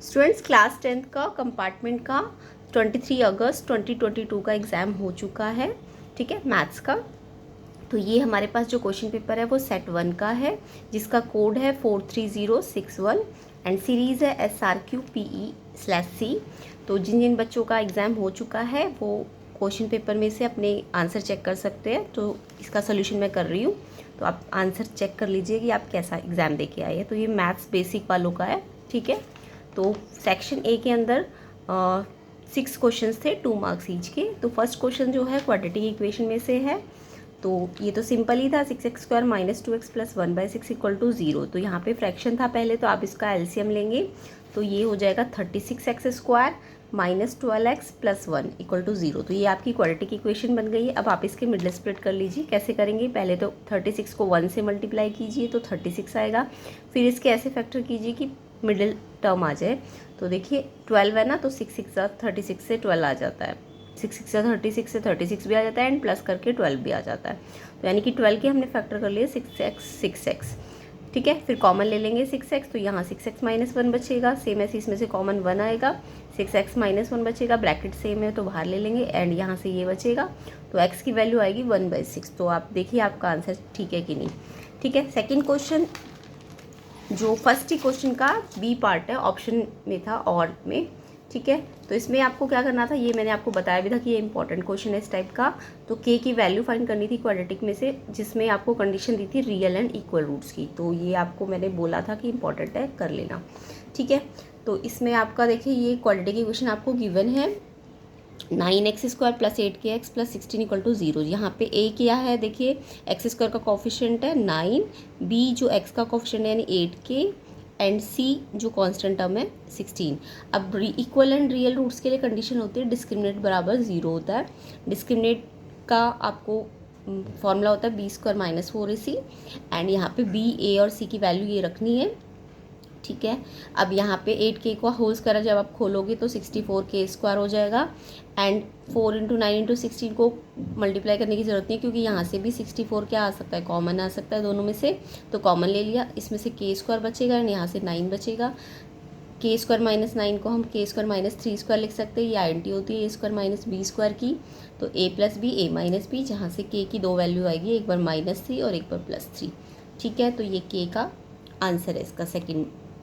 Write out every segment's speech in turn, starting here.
Students class 10th का compartment का 23 अगस्त 2022 का एग्ज़ाम हो चुका है, ठीक है, मैथ्स का। तो ये हमारे पास जो क्वेश्चन पेपर है वो सेट 1 का है, जिसका कोड है 43061 एंड सीरीज़ है SRQPE/C। तो जिन जिन बच्चों का एग्ज़ाम हो चुका है वो क्वेश्चन पेपर में से अपने आंसर चेक कर सकते हैं। तो इसका सोल्यूशन मैं कर रही हूँ, तो आप आंसर चेक कर लीजिए कि आप कैसा एग्ज़ाम दे के आए हैं। तो ये मैथ्स बेसिक वालों का है, ठीक है। तो सेक्शन ए के अंदर 6 क्वेश्चंस थे, 2 मार्क्स ईच के। तो फर्स्ट क्वेश्चन जो है क्वाड्रेटिक इक्वेशन में से है, तो ये तो सिंपल ही था, 6x² - 2x + 1/6 = 0। तो यहाँ पे फ्रैक्शन था पहले, तो आप इसका एलसीएम लेंगे तो ये हो जाएगा 36x² - 12x + 1 = 0। तो ये आपकी क्वाड्रेटिक इक्वेशन बन गई है। अब आप इसके मिडल स्प्लिट कर लीजिए। कैसे करेंगे, पहले तो 36 को 1 से मल्टीप्लाई कीजिए तो 36 आएगा। फिर इसके ऐसे फैक्टर कीजिए कि मिडिल टर्म आ जाए। तो देखिए 12 है ना, तो 6 6 36 से 12 आ जाता है, 6 6 36 से 36 भी आ जाता है एंड प्लस करके 12 भी आ जाता है। तो यानी कि 12 के हमने फैक्टर कर लिए 6x, ठीक है। फिर कॉमन ले लेंगे 6x, तो यहाँ 6x - 1 बचेगा। सेम ऐसे इसमें से कॉमन 1 आएगा, 6x - 1 बचेगा, ब्रैकेट सेम है तो बाहर ले लेंगे एंड यहाँ से ये बचेगा। तो x की वैल्यू आएगी 1/6। तो आप देखिए आपका आंसर ठीक है कि नहीं, ठीक है। सेकेंड क्वेश्चन, जो फर्स्ट ही क्वेश्चन का बी पार्ट है, ऑप्शन में था और में, ठीक है। तो इसमें आपको क्या करना था, ये मैंने आपको बताया भी था कि ये इंपॉर्टेंट क्वेश्चन है इस टाइप का। तो के की वैल्यू फाइंड करनी थी क्वाड्रेटिक में से, जिसमें आपको कंडीशन दी थी रियल एंड इक्वल रूट्स की। तो ये आपको मैंने बोला था कि इंपॉर्टेंट है, कर लेना, ठीक है। तो इसमें आपका देखिए ये क्वाड्रेटिक इक्वेशन आपको गिवन है 9x² + 8kx + 16 = 0। यहाँ पे a क्या है, देखिए x² का कोफिशिएंट है 9, b जो x का कोफिशिएंट है यानी 8k एंड c जो कांस्टेंट टर्म है 16। अब इक्वल एंड रियल रूट्स के लिए कंडीशन होती है डिस्क्रिमिनेट बराबर 0 होता है। डिस्क्रिमिनेट का आपको फॉर्मूला होता है b² - 4ac एंड यहाँ पे b, a और c की वैल्यू ये रखनी है, ठीक है। अब यहाँ पे 8k को होल स्क्वायर जब आप खोलोगे तो 64k² हो जाएगा एंड 4 × 9 × 16 को मल्टीप्लाई करने की ज़रूरत नहीं है, क्योंकि यहाँ से भी 64 क्या आ सकता है, कॉमन आ सकता है दोनों में से। तो कॉमन ले लिया, इसमें से k² बचेगा एंड यहाँ से 9 बचेगा। k² - 9 को हम k² - 3² लिख सकते हैं, ये आइडेंटिटी होती है a² - b² की। तो a + b, a - b, जहाँ से k की दो वैल्यू आएगी, एक बार -3 और एक बार +3, ठीक है। तो ये k का आंसर है इसका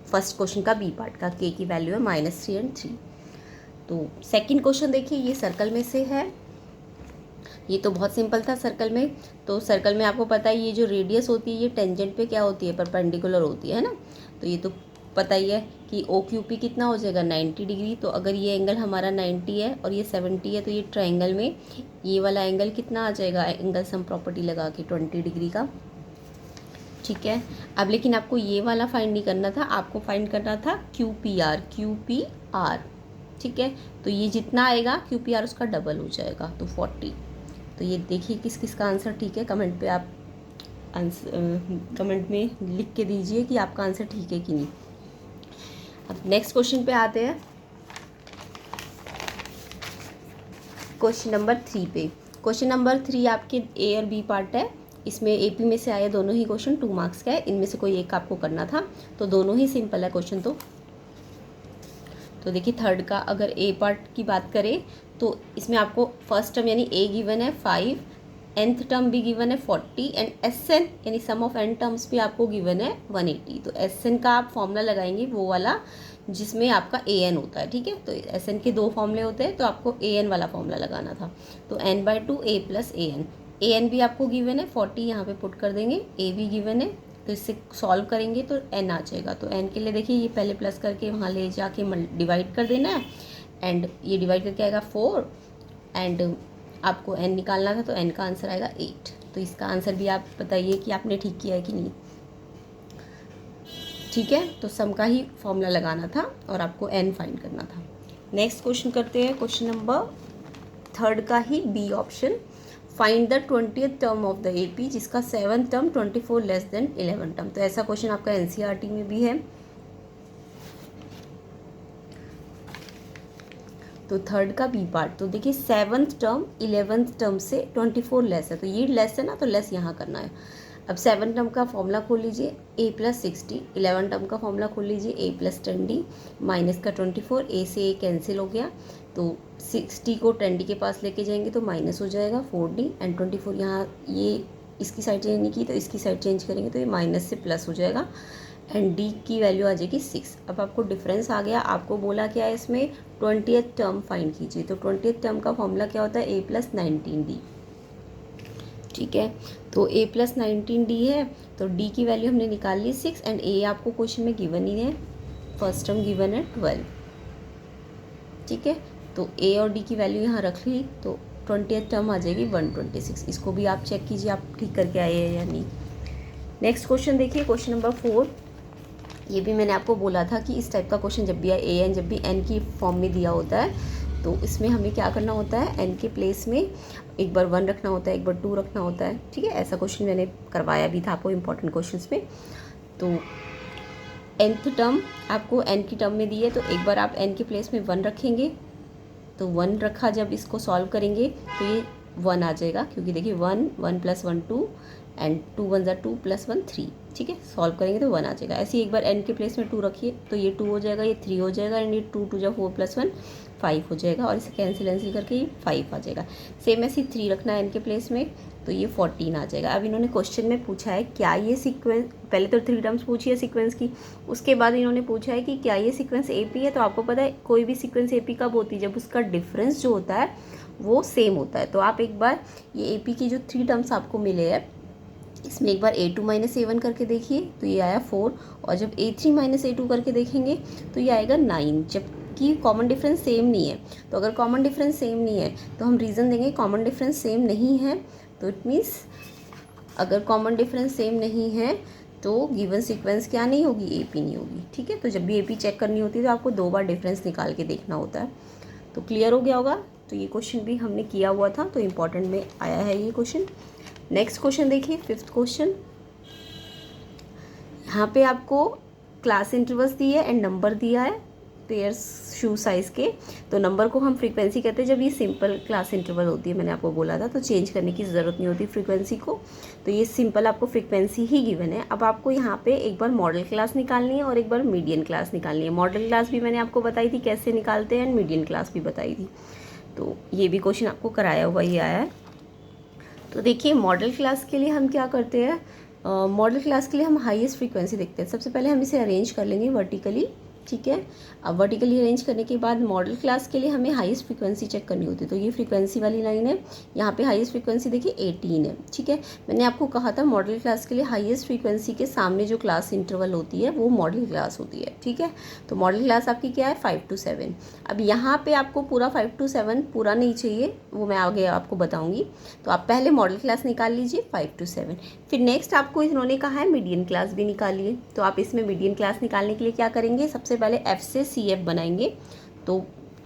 फर्स्ट क्वेश्चन का बी पार्ट का। के की वैल्यू है -3 एंड 3। तो सेकंड क्वेश्चन देखिए, ये सर्कल में से है। ये तो बहुत सिंपल था सर्कल में। तो सर्कल में आपको पता है ये जो रेडियस होती है ये टेंजेंट पे क्या होती है, परपेंडिकुलर होती है ना। तो ये तो पता ही है कि OQP कितना हो जाएगा 90 डिग्री। तो अगर ये एंगल हमारा 90 है और ये 70 है, तो ये ट्राइंगल में ये वाला एंगल कितना आ जाएगा, एंगल सम प्रॉपर्टी लगा के 20 डिग्री का, ठीक है। अब लेकिन आपको ये वाला फाइंड नहीं करना था, आपको फाइंड करना था QPR, ठीक है। तो ये जितना आएगा QPR उसका डबल हो जाएगा, तो 40। तो ये देखिए किस किस का आंसर ठीक है, कमेंट पे आप कमेंट में लिख के दीजिए कि आपका आंसर ठीक है कि नहीं। अब नेक्स्ट क्वेश्चन पे आते हैं, क्वेश्चन नंबर 3 पे। क्वेश्चन नंबर 3 आपके A और B पार्ट है। इसमें AP में से आए दोनों ही क्वेश्चन 2 मार्क्स का है, इनमें से कोई एक आपको करना था। तो दोनों ही सिंपल है क्वेश्चन। तो देखिए थर्ड का अगर A पार्ट की बात करें तो इसमें आपको फर्स्ट टर्म यानी A गिवन है 5, nth टर्म भी गिवन है 40 एंड SN यानी सम ऑफ n टर्म्स भी आपको गिवन है 180। तो SN का आप फॉर्मूला लगाएंगे वो वाला जिसमें आपका AN होता है, ठीक है। तो SN के 2 फॉर्मूले होते हैं, तो आपको AN वाला फॉर्मूला लगाना था। तो n/2 A + AN। AN भी आपको गिवन है 40, यहाँ पे पुट कर देंगे, A भी गिवन है, तो इससे सॉल्व करेंगे तो n आ जाएगा। तो n के लिए देखिए ये पहले प्लस करके वहाँ ले जाके डिवाइड कर देना है एंड ये डिवाइड करके आएगा 4 एंड आपको n निकालना था, तो n का आंसर आएगा 8। तो इसका आंसर भी आप बताइए कि आपने ठीक किया है कि नहीं, ठीक है। तो सम का ही फॉर्मूला लगाना था और आपको n फाइंड करना था। नेक्स्ट क्वेश्चन करते हैं, क्वेश्चन नंबर थर्ड का ही B option. Find the 20th term of the AP, जिसका 7th term 24 less than 11 term. तो ऐसा क्वेश्चन आपका NCERT में भी है। तो थर्ड का बी पार्ट, तो देखिए 7th टर्म 11th टर्म से 24 लेस है, तो ये लेस है ना, तो लेस यहाँ करना है। अब 7 टर्म का फॉर्मूला खोल लीजिए, a + 60। 11 टर्म का फॉर्मूला खोल लीजिए, a + 10d माइनस का 24। a से a कैंसिल हो गया, तो 60 को 10d के पास लेके जाएंगे तो माइनस हो जाएगा 4d, एंड 24 यहाँ ये इसकी साइड चेंज नहीं की तो इसकी साइड चेंज करेंगे तो ये माइनस से प्लस हो जाएगा, एंड d की वैल्यू आ जाएगी 6। अब आपको डिफरेंस आ गया। आपको बोला क्या है इसमें 20th टर्म फाइंड कीजिए, तो 20th टर्म का फॉर्मूला क्या होता है, a + 19d। ठीक है, तो a + 19d है, तो d की वैल्यू हमने निकाल ली 6, एंड a आपको क्वेश्चन में गिवन ही है, फर्स्ट टर्म गिवन है 12। ठीक है, तो a और d की वैल्यू यहाँ रख ली, तो 20th टर्म आ जाएगी 126। इसको भी आप चेक कीजिए आप ठीक करके आए हैं या नहीं। नेक्स्ट क्वेश्चन देखिए, क्वेश्चन नंबर 4। ये भी मैंने आपको बोला था कि इस टाइप का क्वेश्चन जब भी आए, a n जब भी n की फॉर्म में दिया होता है तो इसमें हमें क्या करना होता है, n के प्लेस में एक बार 1 रखना होता है, एक बार 2 रखना होता है। ठीक है, ऐसा क्वेश्चन मैंने करवाया भी था आपको इंपॉर्टेंट क्वेश्चंस में। तो nth टर्म आपको n की टर्म में दी है, तो एक बार आप n के प्लेस में 1 रखेंगे, तो 1 रखा, जब इसको सॉल्व करेंगे तो ये 1 आ जाएगा, क्योंकि देखिए 1 1 + 1 2 एंड 2 1 = 2 + 1 3। ठीक है, सॉल्व करेंगे तो 1 आ जाएगा। ऐसे ही एक बार n के प्लेस में 2 रखिए तो ये 2 हो जाएगा, ये 3 हो जाएगा, एंड ये 2 2 = 4 + 1 5 हो जाएगा, और इसे कैंसिल करके ये 5 आ जाएगा। सेम ऐसे 3 रखना है n के प्लेस में, तो ये 14 आ जाएगा। अब इन्होंने क्वेश्चन में पूछा है क्या ये सीक्वेंस, पहले तो 3 टर्म्स पूछी है सीक्वेंस की, उसके बाद इन्होंने पूछा है कि क्या ये सीक्वेंस AP है। तो आपको पता है कोई भी सीक्वेंस AP कब होती है, जब उसका डिफरेंस जो होता है वो सेम होता है। तो आप एक बार ये AP की जो 3 टर्म्स आपको मिले हैं, इसमें एक बार a2 - a1 करके देखिए तो ये आया 4, और जब a3 - a2 करके देखेंगे तो ये आएगा 9, जबकि कॉमन डिफरेंस सेम नहीं है। तो अगर कॉमन डिफरेंस सेम नहीं है तो हम रीज़न देंगे कॉमन डिफरेंस सेम नहीं है, तो इट मीन्स अगर कॉमन डिफरेंस सेम नहीं है तो गिवन सीक्वेंस क्या नहीं होगी, AP नहीं होगी। ठीक है, तो जब भी AP चेक करनी होती है तो आपको 2 बार डिफरेंस निकाल के देखना होता है। तो क्लियर हो गया होगा। तो ये क्वेश्चन भी हमने किया हुआ था, तो इम्पॉर्टेंट में आया है ये क्वेश्चन। नेक्स्ट क्वेश्चन देखिए, 5th क्वेश्चन। यहाँ पे आपको क्लास इंटरवल्स दी है एंड नंबर दिया है पेयर्स शू साइज़ के। तो नंबर को हम फ्रीक्वेंसी कहते हैं जब ये सिंपल क्लास इंटरवल होती है, मैंने आपको बोला था, तो चेंज करने की ज़रूरत नहीं होती फ्रीक्वेंसी को। तो ये सिंपल आपको फ्रीक्वेंसी ही गिवन है। अब आपको यहाँ पे एक बार मॉडल क्लास निकालनी है और एक बार मीडियन क्लास निकालनी है। मॉडल क्लास भी मैंने आपको बताई थी कैसे निकालते हैं, एंड मीडियन क्लास भी बताई थी। तो ये भी क्वेश्चन आपको कराया हुआ ही आया है। तो देखिए मॉडल क्लास के लिए हम क्या करते हैं, मॉडल क्लास के लिए हम हाईएस्ट फ्रीक्वेंसी देखते हैं। सबसे पहले हम इसे अरेंज कर लेंगे वर्टिकली। ठीक है, अब वर्टिकली अरेंज करने के बाद मॉडल क्लास के लिए हमें हाईएस्ट फ्रीक्वेंसी चेक करनी होती है। तो ये फ्रीक्वेंसी वाली लाइन है, यहाँ पे हाईएस्ट फ्रीक्वेंसी देखिए 18 है। ठीक है, मैंने आपको कहा था मॉडल क्लास के लिए हाईएस्ट फ्रीक्वेंसी के सामने जो क्लास इंटरवल होती है वो मॉडल क्लास होती है। ठीक है, तो मॉडल क्लास आपकी क्या है 5 to 7। अब यहाँ पे आपको पूरा 5 to 7 पूरा नहीं चाहिए, वो मैं आगे आपको बताऊँगी। तो आप पहले मॉडल क्लास निकाल लीजिए 5 to 7, फिर नेक्स्ट आपको इन्होंने कहा है मीडियन क्लास भी निकालिए। तो आप इसमें मीडियन क्लास निकालने के लिए क्या करेंगे, सबसे पहले F से CF बनाएंगे। तो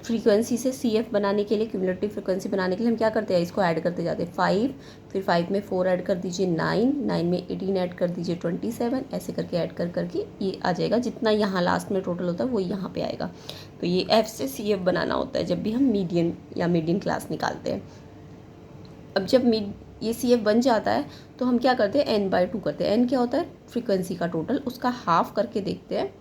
फ्रीक्वेंसी से CF बनाने के लिए, क्यूमुलेटिव फ्रीक्वेंसी बनाने के लिए हम क्या करते हैं, इसको ऐड करते जाते हैं 5, फिर 5 में 4 ऐड कर दीजिए 9, 9 में 18 ऐड कर दीजिए 27, ऐसे करके ऐड करके ये आ जाएगा। जितना यहाँ लास्ट में टोटल होता है वो यहाँ पे आएगा। तो ये F से CF बनाना होता है जब भी हम मीडियन या मीडियन क्लास निकालते हैं। अब जब ये CF बन जाता है तो हम क्या करते हैं, n/2 करते हैं। n क्या होता है, फ्रीक्वेंसी का टोटल, उसका हाफ करके देखते हैं।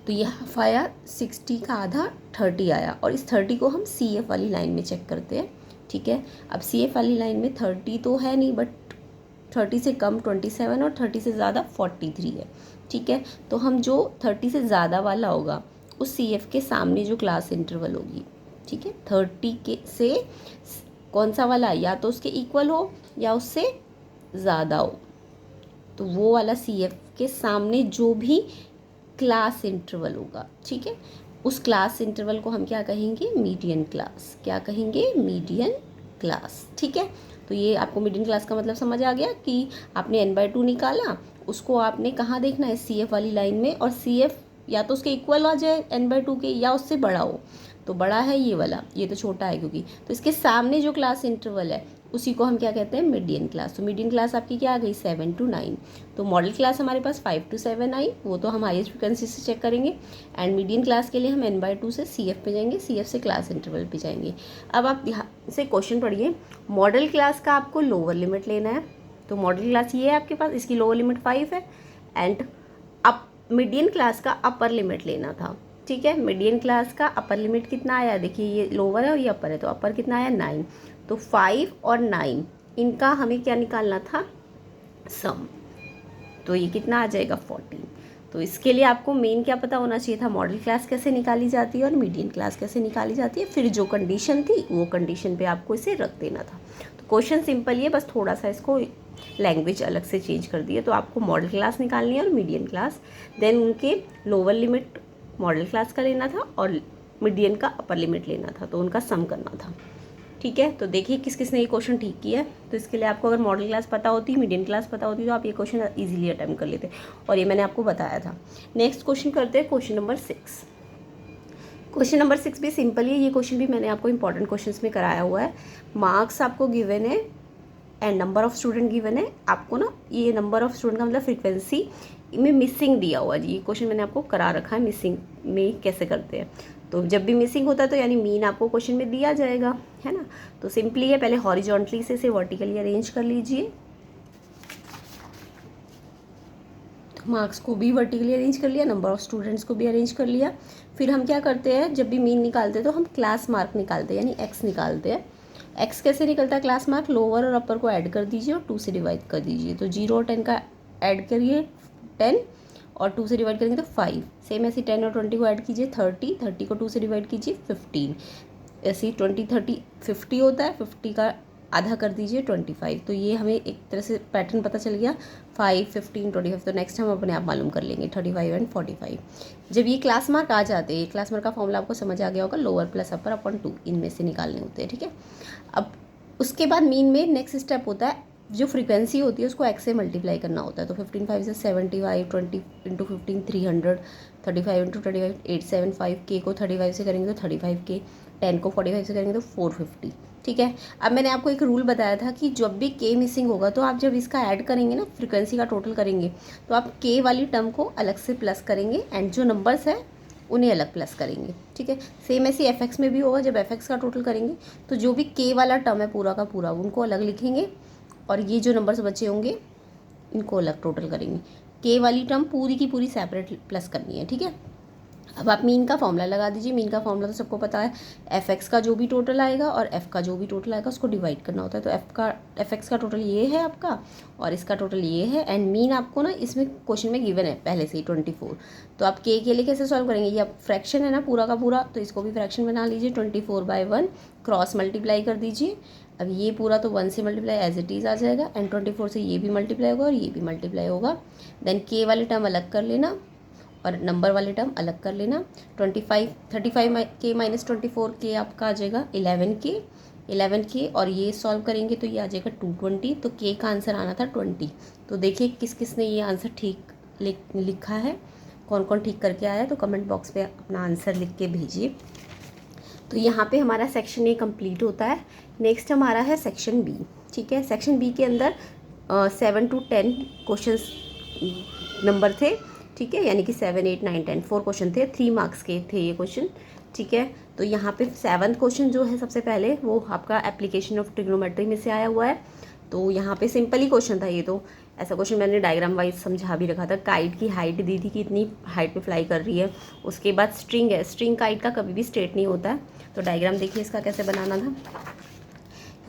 तो ये हाफ आया 60 का आधा 30 आया, और इस 30 को हम CF वाली लाइन में चेक करते हैं। ठीक है, अब CF वाली लाइन में 30 तो है नहीं, बट 30 से कम 27 और 30 से ज़्यादा 43 है। ठीक है, तो हम जो 30 से ज़्यादा वाला होगा उस CF के सामने जो क्लास इंटरवल होगी, ठीक है, 30 के से कौन सा वाला, या तो उसके इक्वल हो या उससे ज़्यादा हो, तो वो वाला CF के सामने जो भी क्लास इंटरवल होगा, ठीक है, उस क्लास इंटरवल को हम क्या कहेंगे, मीडियन क्लास। क्या कहेंगे, मीडियन क्लास। ठीक है, तो ये आपको मीडियन क्लास का मतलब समझ आ गया कि आपने n/2 निकाला, उसको आपने कहाँ देखना है, CF वाली लाइन में, और CF या तो उसके इक्वल आ जाए n/2 के, या उससे बड़ा हो। तो बड़ा है ये वाला, ये तो छोटा है क्योंकि, तो इसके सामने जो क्लास इंटरवल है उसी को हम क्या कहते हैं, मीडियन क्लास। तो मीडियन क्लास आपकी क्या आ गई, 7 to 9। तो मॉडल क्लास हमारे पास 5 to 7 आई, वो तो हम हाईएस्ट फ्रिक्वेंसी से चेक करेंगे। एंड मीडियन क्लास के लिए हम n/2 से CF पे जाएंगे, CF से क्लास इंटरवल पे जाएंगे। अब आप यहाँ से क्वेश्चन पढ़िए, मॉडल क्लास का आपको लोअर लिमिट लेना है, तो मॉडल क्लास ये है आपके पास, इसकी लोअर लिमिट 5 है एंड अप मीडियन क्लास का अपर लिमिट लेना था। ठीक है, मीडियन क्लास का अपर लिमिट कितना आया, देखिए ये लोअर है और ये अपर है, तो अपर कितना आया 9। तो 5 और 9 इनका हमें क्या निकालना था, सम। तो ये कितना आ जाएगा 14। तो इसके लिए आपको मेन क्या पता होना चाहिए था, मॉडल क्लास कैसे निकाली जाती है और मीडियन क्लास कैसे निकाली जाती है, फिर जो कंडीशन थी वो कंडीशन पे आपको इसे रख देना था। तो क्वेश्चन सिंपल ही है, बस थोड़ा सा इसको लैंग्वेज अलग से चेंज कर दी है। तो आपको मॉडल क्लास निकालनी है और मीडियन क्लास, देन उनके लोअर लिमिट मॉडल क्लास का लेना था और मीडियन का अपर लिमिट लेना था, तो उनका सम करना था। ठीक है, तो देखिए किस किस ने ये क्वेश्चन ठीक किया है। तो इसके लिए आपको अगर मॉडल क्लास पता होती, मीडियन क्लास पता होती, तो आप ये क्वेश्चन इजीली अटेम्प्ट कर लेते, और ये मैंने आपको बताया था। नेक्स्ट क्वेश्चन करते हैं, क्वेश्चन नंबर 6। क्वेश्चन नंबर 6 भी सिंपल है, ये क्वेश्चन भी मैंने आपको इंपॉर्टेंट क्वेश्चंस में कराया हुआ है। मार्क्स आपको गिवन है and number of student given है। आपको ना ये नंबर ऑफ स्टूडेंट का मतलब फ्रीक्वेंसी में मिसिंग दिया हुआ है जी, ये क्वेश्चन मैंने आपको करा रखा है मिसिंग में कैसे करते हैं। तो जब भी मिसिंग होता है तो यानी मीन आपको क्वेश्चन में दिया जाएगा, है ना। तो सिंपली है, पहले हॉरिजॉन्टली से इसे वर्टिकली अरेंज कर लीजिए। तो मार्क्स को भी वर्टिकली अरेंज कर लिया, नंबर ऑफ स्टूडेंट्स को भी अरेंज कर लिया। फिर हम क्या करते हैं, जब भी मीन निकालते हैं तो हम क्लास मार्क निकालते हैं, यानी एक्स निकालते हैं। एक्स कैसे निकलता है क्लास मार्क, लोअर और अपर को ऐड कर दीजिए और 2 से डिवाइड कर दीजिए। तो 0 और 10 का ऐड करिए 10 और 2 से डिवाइड करेंगे तो 5। सेम ऐसे 10 और 20 को ऐड कीजिए 30, 30 को 2 से डिवाइड कीजिए 15। ऐसे 20 30 50 होता है, 50 का आधा कर दीजिए 25। तो ये हमें एक तरह से पैटर्न पता चल गया, 5 15 25। तो नेक्स्ट हम अपने आप मालूम कर लेंगे 35 एंड 45। जब ये क्लास मार्क आ जाते हैं, क्लास मार्क का फॉर्मूला आपको समझ आ गया होगा, लोअर प्लस अपर अपॉन 2 इनमें से निकालने होते हैं। ठीक है, अब उसके बाद मीन में नेक्स्ट स्टेप होता है, जो फ्रीक्वेंसी होती है उसको एक्स से मल्टीप्लाई करना होता है। तो 15 5 से 75, 20 इंटू 15 300, 35 इंटू 35 875, के को 35 से करेंगे तो 35K, 10 को 45 से करेंगे तो 450। ठीक है, अब मैंने आपको एक रूल बताया था कि जब भी के मिसिंग होगा तो आप जब इसका ऐड करेंगे ना, फ्रीक्वेंसी का टोटल करेंगे, तो आप के वाली टर्म को अलग से प्लस करेंगे एंड जो नंबर्स है उन्हें अलग प्लस करेंगे। ठीक है, सेम ऐसे एफ में भी होगा, जब एफ का टोटल करेंगे तो जो भी के वाला टर्म है पूरा का पूरा उनको अलग लिखेंगे और ये जो नंबर्स बचे होंगे इनको अलग टोटल करेंगे। के वाली टर्म पूरी की पूरी सेपरेट प्लस करनी है। ठीक है, अब आप मीन का फॉर्मूला लगा दीजिए। मीन का फॉर्मूला तो सबको पता है, एफ एक्स का जो भी टोटल आएगा और एफ का जो भी टोटल आएगा उसको डिवाइड करना होता है। तो एफ एक्स का टोटल ये है आपका और इसका टोटल ये है एंड मीन आपको ना इसमें क्वेश्चन में गिवन है पहले से ही 24। तो आप के लिए कैसे सॉल्व करेंगे, ये आप फ्रैक्शन है ना पूरा का पूरा, तो इसको भी फ्रैक्शन बना लीजिए। 24/1 क्रॉस मल्टीप्लाई कर दीजिए। अब ये पूरा तो 1 से मल्टीप्लाई एज इट इज़ आ जाएगा एंड 24 से ये भी मल्टीप्लाई होगा और ये भी मल्टीप्लाई होगा। देन के वाले टर्म अलग कर लेना और नंबर वाले टर्म अलग कर लेना। 35K माइनस 24K आपका आ जाएगा 11K और ये सॉल्व करेंगे तो ये आ जाएगा 220। तो K का आंसर आना था 20। तो देखिए किस किस ने ये आंसर ठीक लिखा है, कौन कौन ठीक करके आया है, तो कमेंट बॉक्स पे अपना आंसर लिख के भेजिए। तो यहाँ पे हमारा सेक्शन ए कंप्लीट होता है। नेक्स्ट हमारा है सेक्शन बी। ठीक है, सेक्शन बी के अंदर 7 to 10 क्वेश्चंस नंबर थे। ठीक है, यानी कि 7 8 9 10 4 क्वेश्चन थे, 3 मार्क्स के थे ये क्वेश्चन। ठीक है, तो यहाँ पे 7th क्वेश्चन जो है सबसे पहले वो आपका एप्लीकेशन ऑफ ट्रिग्नोमेट्री में से आया हुआ है। तो यहाँ पे सिंपल ही क्वेश्चन था ये, तो ऐसा क्वेश्चन मैंने डायग्राम वाइज समझा भी रखा था। काइट की हाइट दी थी कि इतनी हाइट पे फ्लाई कर रही है। उसके बाद स्ट्रिंग है, स्ट्रिंग काइट का कभी भी स्ट्रेट नहीं होता है। तो डायग्राम देखिए इसका कैसे बनाना था।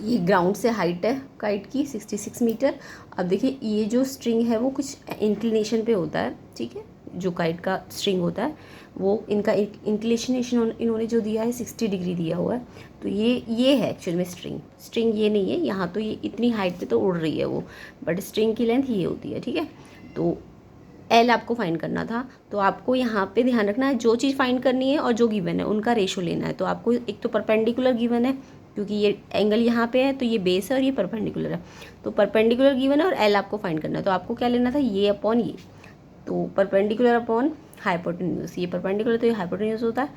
ये ग्राउंड से हाइट है काइट की 66 मीटर। अब देखिए ये जो स्ट्रिंग है वो कुछ इंक्लिनेशन पे होता है। ठीक है, जो काइट का स्ट्रिंग होता है वो इनका इंक्लिनेशन इन्होंने जो दिया है 60 डिग्री दिया हुआ है। तो ये है एक्चुअल में स्ट्रिंग ये नहीं है। यहाँ तो ये इतनी हाइट पे तो उड़ रही है वो, बट स्ट्रिंग की लेंथ ये होती है। ठीक है, तो एल आपको फाइंड करना था। तो आपको यहाँ पे ध्यान रखना है, जो चीज़ फाइंड करनी है और जो गिवन है उनका रेशो लेना है। तो आपको एक तो परपेंडिकुलर गिवन है क्योंकि ये एंगल यहाँ पे है, तो ये बेस है और ये परपेंडिकुलर है। तो परपेंडिकुलर गिवन है और एल आपको फाइंड करना है। तो आपको क्या लेना था, ये अपॉन ये। तो परपेंडिकुलर अपॉन हाइपोटेन्यूज, ये परपेंडिकुलर तो ये हाइपोटेन्यूज होता है।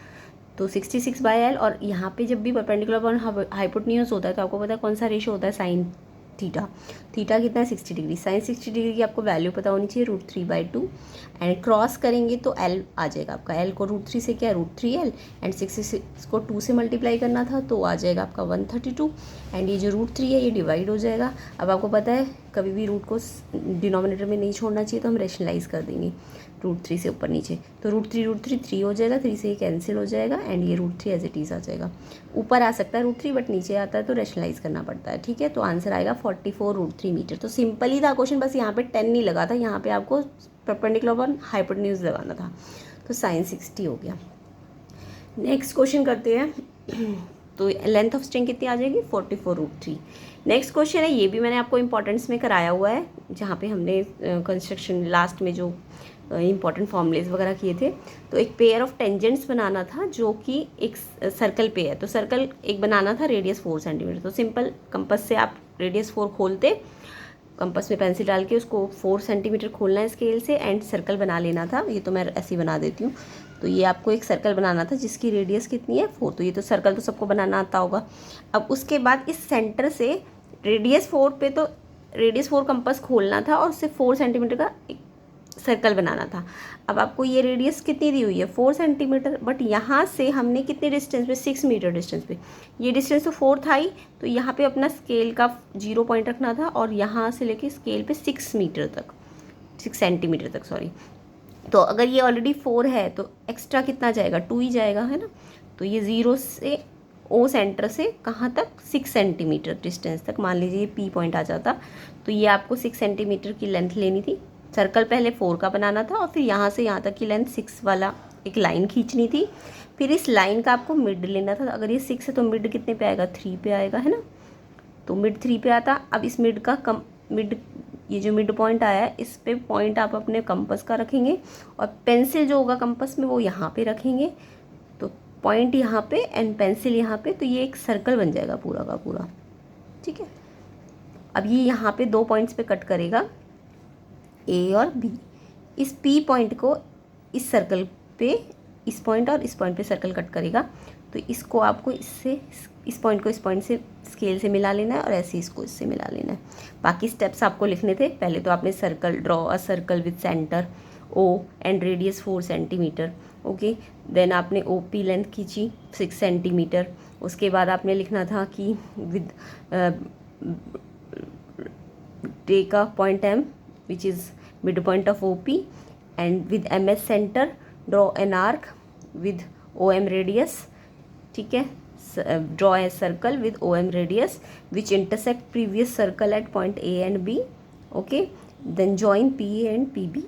तो 66/L और यहाँ पे जब भी परपेंडिकुलर अपॉन हाइपोटेन्यूज होता है तो आपको पता है कौन सा रेशो होता है, साइन थीटा। थीटा कितना है 60 डिग्री। साइन 60 डिग्री की आपको वैल्यू पता होनी चाहिए √3/2 एंड क्रॉस करेंगे तो L आ जाएगा आपका। L को √3 से क्या है √3L एंड 66 को 2 से मल्टीप्लाई करना था तो आ जाएगा आपका 132 एंड ये जो √3 है ये डिवाइड हो जाएगा। अब आपको पता है कभी भी रूट को डिनोमिनेटर में नहीं छोड़ना चाहिए तो हम रेशनलाइज कर देंगे √3 से ऊपर नीचे, तो √3 3 हो जाएगा, 3 से ये कैंसिल हो जाएगा एंड ये √3 एज इट इज़ आ जाएगा। ऊपर आ सकता है √3 बट नीचे आता है तो रेशनलाइज करना पड़ता है, ठीक है। तो आंसर आएगा 44√3 मीटर। तो सिंपल ही था क्वेश्चन, बस यहाँ पे 10 नहीं लगा था, यहाँ पे आपको परपेंडिकुलर और हाइपोटेन्यूज लगाना था। तो साइन 60 हो गया। नेक्स्ट क्वेश्चन करते हैं। तो लेंथ ऑफ स्ट्रिंग कितनी आ जाएगी 44√3। नेक्स्ट क्वेश्चन है, ये भी मैंने आपको इंपॉर्टेंस में कराया हुआ है, जहाँ पे हमने कंस्ट्रक्शन लास्ट में जो इंपॉर्टेंट फॉर्मूलेज वगैरह किए थे। तो एक पेयर ऑफ टेंजेंट्स बनाना था जो कि एक सर्कल पे है। तो सर्कल एक बनाना था, रेडियस 4 सेंटीमीटर। तो सिंपल कंपास से आप रेडियस 4 खोलते, कंपास में पेंसिल डाल के उसको 4 सेंटीमीटर खोलना है स्केल से एंड सर्कल बना लेना था। ये तो मैं ऐसे ही बना देती हूँ। तो ये आपको एक सर्कल बनाना था जिसकी रेडियस कितनी है 4। तो ये तो सर्कल तो सबको बनाना आता होगा। अब उसके बाद इस सेंटर से रेडियस 4 पे तो रेडियस 4 कंपास खोलना था और उससे 4 सेंटीमीटर का एक सर्कल बनाना था। अब आपको ये रेडियस कितनी दी हुई है 4 सेंटीमीटर, बट यहाँ से हमने कितने डिस्टेंस पे 6 मीटर डिस्टेंस पे, ये डिस्टेंस तो 4 था ही, तो यहाँ पे अपना स्केल का 0 पॉइंट रखना था और यहाँ से लेके स्केल पे 6 मीटर तक, 6 सेंटीमीटर तक सॉरी। तो अगर ये ऑलरेडी 4 है तो एक्स्ट्रा कितना जाएगा 2 ही जाएगा, है ना। तो ये 0 से ओ सेंटर से कहाँ तक 6 सेंटीमीटर डिस्टेंस तक, मान लीजिए ये P पॉइंट आ जाता, तो ये आपको 6 सेंटीमीटर की लेंथ लेनी थी। सर्कल पहले 4 का बनाना था और फिर यहाँ से यहाँ तक की लेंथ 6 वाला एक लाइन खींचनी थी। फिर इस लाइन का आपको मिड लेना था। अगर ये 6 है तो मिड कितने पे आएगा 3 पे आएगा, है ना। तो मिड 3 पे आता। अब इस मिड का ये जो मिड पॉइंट आया है इस पे पॉइंट आप अपने कंपास का रखेंगे और पेंसिल जो होगा कंपास में वो यहाँ पे रखेंगे। तो पॉइंट यहाँ पे एंड पेंसिल यहाँ पे, तो ये एक सर्कल बन जाएगा पूरा का पूरा, ठीक है। अब ये यहाँ पे 2 पॉइंट्स पे कट करेगा A और B। इस P पॉइंट को इस सर्कल पे, इस पॉइंट और इस पॉइंट पे सर्कल कट करेगा। तो इसको आपको इससे इस पॉइंट को इस पॉइंट से स्केल से मिला लेना है और ऐसे इसको इससे मिला लेना है। बाकी स्टेप्स आपको लिखने थे। पहले तो आपने circle draw a circle with centre O and radius 4 centimetre, okay. Then आपने OP लेंथ खींची 6 सेंटीमीटर। उसके बाद आपने लिखना था कि with take a point M which is midpoint of OP and with MS center draw an arc with OM radius, ठीक है। draw a circle with OM radius which intersect previous circle at point A and B, okay। then join PA and PB।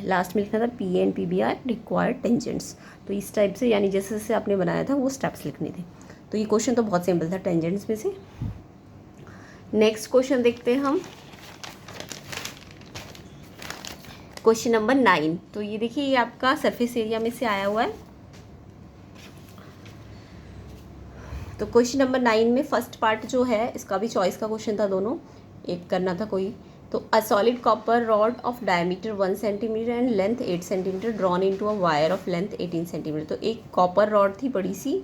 Last में लिखना था PA and PB are required tangents। तो इस type से, यानी जैसे जैसे आपने बनाया था वो स्टेप्स लिखने थे। तो ये क्वेश्चन तो बहुत सिंपल था टेंजेंट्स में से। नेक्स्ट क्वेश्चन देखते हैं हम, क्वेश्चन नंबर 9। तो ये देखिए ये आपका सरफेस एरिया में से आया हुआ है। तो क्वेश्चन नंबर 9 में फर्स्ट पार्ट जो है इसका भी चॉइस का क्वेश्चन था, दोनों एक करना था कोई। तो a solid copper rod of diameter 1 centimetre and length 8 centimetre drawn into a wire of length 18 centimetre. तो एक कॉपर रॉड थी, बड़ी सी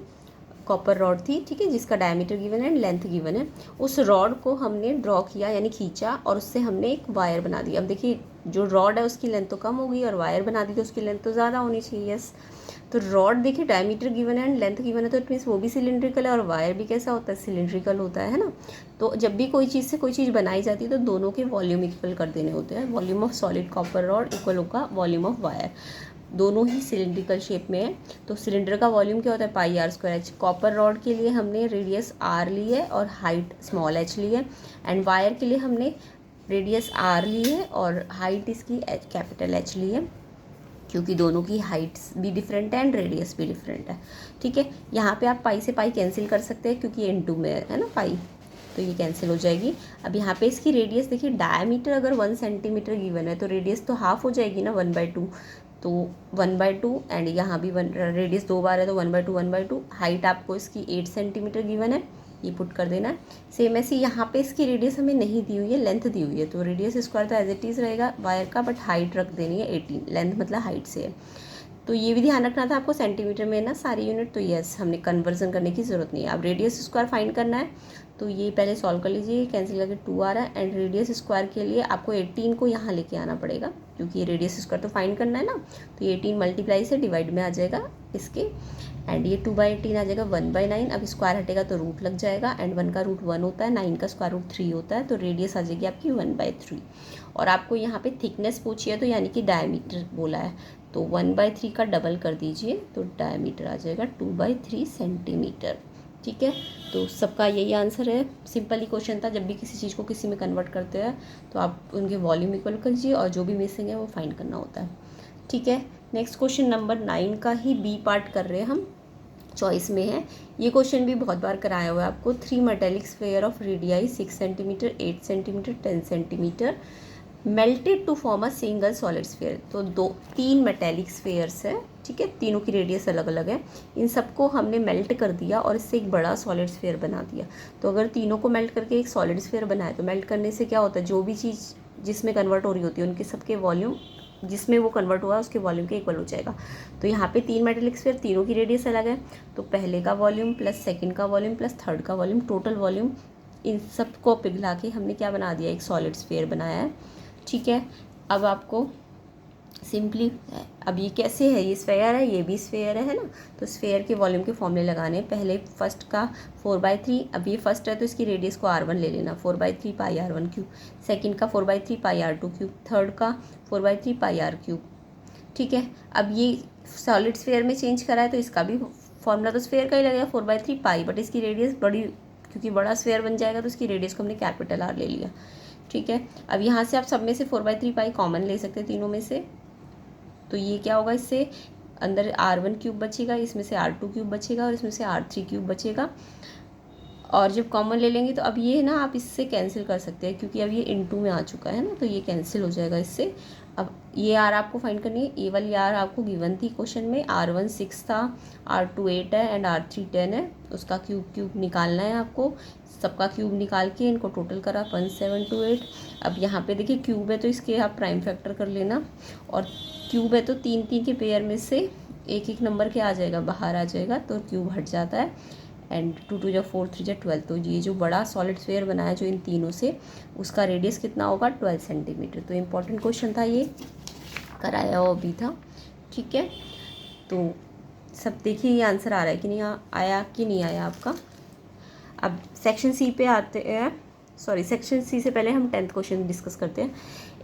कॉपर रॉड थी, ठीक है, जिसका डायमीटर गिवन है एंड लेंथ गिवन है। उस रॉड को हमने ड्रॉ किया यानी खींचा और उससे हमने एक वायर बना दिया। अब देखिए जो रॉड है उसकी लेंथ तो कम हो गई और वायर बना दी तो उसकी लेंथ तो ज़्यादा होनी चाहिए, यस। तो रॉड देखिए डायमीटर गिवन है एंड लेंथ गिवन है, तो इट मीन्स वो भी सिलिंड्रिकल है और वायर भी कैसा होता है सिलिंड्रिकल होता है ना। तो जब भी कोई चीज़ से कोई चीज़ बनाई जाती है तो दोनों के वॉल्यूम इक्वल कर देने होते हैं। Volume of solid copper rod equal होगा वॉल्यूम ऑफ वायर। दोनों ही सिलिंड्रिकल शेप में है तो सिलेंडर का वॉल्यूम क्या होता है πr²h। कॉपर रॉड के लिए हमने रेडियस r ली है और हाइट स्मॉल h ली है एंड वायर के लिए हमने रेडियस r ली है और हाइट इसकी कैपिटल H ली है, क्योंकि दोनों की हाइट्स भी डिफरेंट है एंड रेडियस भी डिफरेंट है, ठीक है। यहाँ पे आप पाई से पाई कैंसिल कर सकते हैं क्योंकि N2 में है ना पाई, तो ये कैंसिल हो जाएगी। अब यहाँ पे इसकी रेडियस देखिए, डायमीटर अगर 1 सेंटीमीटर गिवन है तो रेडियस तो हाफ हो जाएगी ना 1/2, तो 1/2 एंड यहाँ भी रेडियस 2 बार है तो 1/2 1/2। हाइट आपको इसकी 8 सेंटीमीटर गिवन है, ये पुट कर देना है। सेम ऐसे यहाँ पे इसकी रेडियस हमें नहीं दी हुई है, लेंथ दी हुई है, तो रेडियस स्क्वायर तो एज इट इज़ रहेगा वायर का, बट हाइट रख देनी है 18, लेंथ मतलब हाइट से है। तो ये भी ध्यान रखना था आपको सेंटीमीटर में ना सारी यूनिट, तो यस हमने कन्वर्जन करने की ज़रूरत नहीं है। अब रेडियस स्क्वायर फाइंड करना है तो ये पहले सॉल्व कर लीजिए, कैंसिल करके 2 आ रहा है। एंड रेडियस स्क्वायर के लिए आपको 18 को यहाँ लेके आना पड़ेगा, क्योंकि ये रेडियस स्क्वायर तो फाइंड करना है ना। तो ये 18 मल्टीप्लाई से डिवाइड में आ जाएगा इसके, एंड ये 2/18 आ जाएगा 1/9। अब स्क्वायर हटेगा तो रूट लग जाएगा, एंड 1 का रूट 1 होता है, 9 का स्क्वायर रूट 3 होता है, तो रेडियस आ जाएगी आपकी 1/3। और आपको यहाँ पे थिकनेस पूछी है, तो यानी कि डायमीटर बोला है, तो 1/3 का डबल कर दीजिए, तो डायमीटर आ जाएगा 2/3 सेंटीमीटर। ठीक है, तो सबका यही आंसर है। सिंपल ही क्वेश्चन था, जब भी किसी चीज़ को किसी में कन्वर्ट करते हैं तो आप उनके वॉल्यूम इक्वल कर लीजिए, और जो भी मिसिंग है वो फाइंड करना होता है। ठीक है, नेक्स्ट क्वेश्चन नंबर 9 का ही बी पार्ट कर रहे हैं हम, चॉइस में है। ये क्वेश्चन भी बहुत बार कराया हुआ है आपको। 3 metallic sphere of radii 6 centimetre, 8 centimetre, 10 centimetre melted to form a single solid sphere. तो 3 मेटेलिक स्फेयर्स है, ठीक है, तीनों की रेडियस अलग अलग है। इन सबको हमने मेल्ट कर दिया और इससे एक बड़ा सॉलिड स्फेयर बना दिया। तो अगर तीनों को मेल्ट करके एक सॉलिड स्फेयर बनाए, तो मेल्ट करने से क्या होता है, जो भी चीज़ जिसमें कन्वर्ट हो रही होती है उनके सबके वॉल्यूम जिसमें वो कन्वर्ट हुआ उसके वॉल्यूम के इक्वल हो जाएगा। तो यहाँ पे 3 मेटेलिक स्फेयर, तीनों की रेडियस अलग है, तो पहले का वॉल्यूम प्लस सेकंड का वॉल्यूम प्लस थर्ड का वॉल्यूम, टोटल वॉल्यूम, इन सब को पिघला के हमने क्या बना दिया, एक सॉलिड स्फेयर बनाया है। ठीक है, अब आपको सिंपली, अब ये कैसे है, ये स्फेयर है, ये भी स्फेयर है ना, तो स्फेयर के वॉल्यूम के फॉर्मूले लगाने। पहले फर्स्ट का 4/3, अब ये फर्स्ट है तो इसकी रेडियस को r1 ले लेना, 4/3 पाई r1 क्यूब। सेकंड का 4/3 पाई r2 क्यूब, थर्ड का 4/3 पाई r क्यूब। ठीक है, अब ये सॉलिड स्फेयर में चेंज करा है तो इसका भी फॉर्मूला तो स्फेयर का ही लगेगा 4/3 पाई, बट इसकी रेडियस बड़ी, क्योंकि बड़ा स्फेयर बन जाएगा तो इसकी रेडियस को हमने कैपिटल R ले लिया। ठीक है, अब यहाँ से आप सब में से 4/3 पाई कॉमन ले सकते हैं तीनों में से, तो ये क्या होगा, इससे अंदर r1 क्यूब बचेगा, इसमें से r2 क्यूब बचेगा, और इसमें से r3 क्यूब बचेगा। और जब कॉमन ले लेंगे तो अब ये ना आप इससे कैंसिल कर सकते हैं, क्योंकि अब ये इनटू में आ चुका है ना, तो ये कैंसिल हो जाएगा इससे। अब ये r आपको फाइंड करनी है, ये वाली r आपको गिवन थी क्वेश्चन में, r1 6 था, r2 8 है एंड r3 10 है, उसका क्यूब निकालना है आपको। सबका क्यूब निकाल के इनको टोटल करा 1728। अब यहाँ पे देखिए क्यूब है तो इसके आप प्राइम फैक्टर कर लेना, और क्यूब है तो 3 के पेयर में से एक एक नंबर के आ जाएगा, बाहर आ जाएगा, तो क्यूब हट जाता है। एंड 2 2 4 3 12, तो ये जो बड़ा सॉलिड स्फेयर बनाया जो इन तीनों से, उसका रेडियस कितना होगा, 12 सेंटीमीटर। तो इम्पॉर्टेंट क्वेश्चन था ये, कराया हुआ भी था। ठीक है, तो सब देखिए ये आंसर आ रहा है कि नहीं, आया कि नहीं आया आपका। अब सेक्शन सी पे आते हैं, सॉरी सेक्शन सी से पहले हम 10th क्वेश्चन डिस्कस करते हैं।